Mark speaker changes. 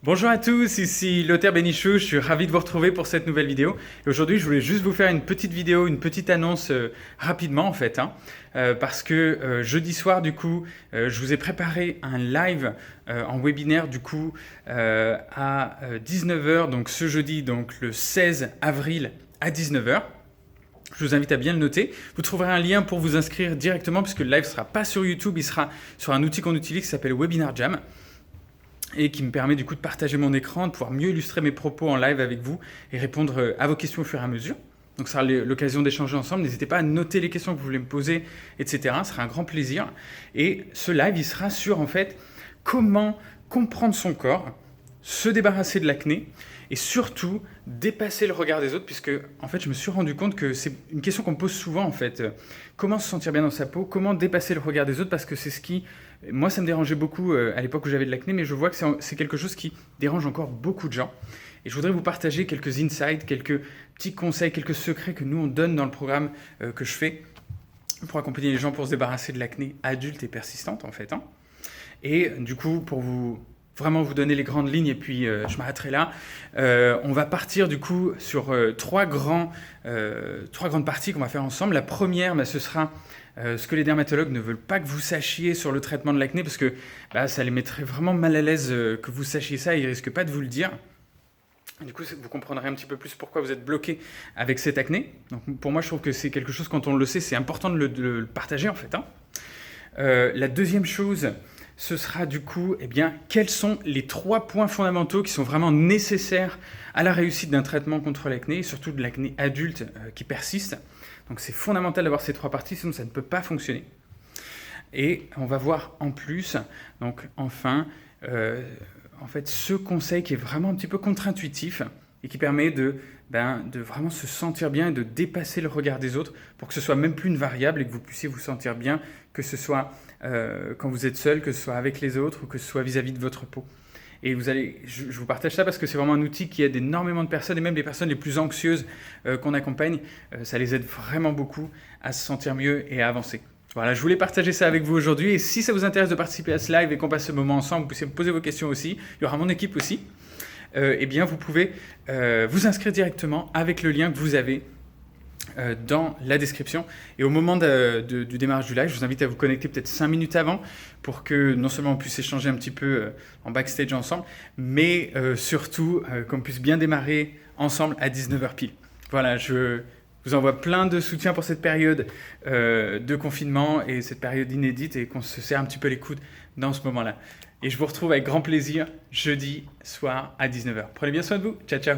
Speaker 1: Bonjour à tous, ici Lothaire Bénichou, je suis ravi de vous retrouver pour cette nouvelle vidéo. Et aujourd'hui, je voulais juste vous faire une petite vidéo, une petite annonce rapidement en fait, parce que jeudi soir, du coup, je vous ai préparé un live en webinaire, du coup, à 19 h, donc ce jeudi, donc le 16 avril à 19 h. Je vous invite à bien le noter. Vous trouverez un lien pour vous inscrire directement, puisque le live ne sera pas sur YouTube, il sera sur un outil qu'on utilise qui s'appelle Webinar Jam, et qui me permet du coup de partager mon écran, de pouvoir mieux illustrer mes propos en live avec vous et répondre à vos questions au fur et à mesure. Donc ça sera l'occasion d'échanger ensemble. N'hésitez pas à noter les questions que vous voulez me poser, etc. Ce sera un grand plaisir. Et ce live, il sera sur en fait comment comprendre son corps, se débarrasser de l'acné et surtout dépasser le regard des autres, puisque en fait je me suis rendu compte que c'est une question qu'on me pose souvent en fait. Comment se sentir bien dans sa peau, comment dépasser le regard des autres, parce que c'est ce qui, moi ça me dérangeait beaucoup à l'époque où j'avais de l'acné, mais je vois que c'est quelque chose qui dérange encore beaucoup de gens. Et je voudrais vous partager quelques insights, quelques petits conseils, quelques secrets que nous on donne dans le programme que je fais pour accompagner les gens pour se débarrasser de l'acné adulte et persistante en fait. Et du coup, pour vraiment vous donner les grandes lignes, et puis je m'arrêterai là. On va partir du coup sur trois grandes parties qu'on va faire ensemble. La première, ce sera ce que les dermatologues ne veulent pas que vous sachiez sur le traitement de l'acné, parce que ça les mettrait vraiment mal à l'aise que vous sachiez ça, et ils ne risquent pas de vous le dire. Du coup, vous comprendrez un petit peu plus pourquoi vous êtes bloqué avec cette acné. Donc, pour moi, je trouve que c'est quelque chose, quand on le sait, c'est important de le partager en fait. La deuxième chose, ce sera du coup, quels sont les 3 points fondamentaux qui sont vraiment nécessaires à la réussite d'un traitement contre l'acné, et surtout de l'acné adulte qui persiste. Donc c'est fondamental d'avoir ces 3 parties, sinon ça ne peut pas fonctionner. Et on va voir en plus, donc enfin, en fait, ce conseil qui est vraiment un petit peu contre-intuitif et qui permet de vraiment se sentir bien et de dépasser le regard des autres pour que ce soit même plus une variable et que vous puissiez vous sentir bien, que ce soit quand vous êtes seul, que ce soit avec les autres ou que ce soit vis-à-vis de votre peau. Et je vous partage ça parce que c'est vraiment un outil qui aide énormément de personnes, et même les personnes les plus anxieuses qu'on accompagne, ça les aide vraiment beaucoup à se sentir mieux et à avancer. Voilà, je voulais partager ça avec vous aujourd'hui, et si ça vous intéresse de participer à ce live et qu'on passe ce moment ensemble, vous pouvez me poser vos questions aussi, il y aura mon équipe aussi. Vous pouvez vous inscrire directement avec le lien que vous avez dans la description. Et au moment du démarrage du live, je vous invite à vous connecter peut-être 5 minutes avant pour que non seulement on puisse échanger un petit peu en backstage ensemble, mais surtout qu'on puisse bien démarrer ensemble à 19 h pile. Voilà, je vous envoie plein de soutien pour cette période de confinement et cette période inédite, et qu'on se serre un petit peu les coudes dans ce moment-là. Et je vous retrouve avec grand plaisir jeudi soir à 19 h. Prenez bien soin de vous. Ciao, ciao.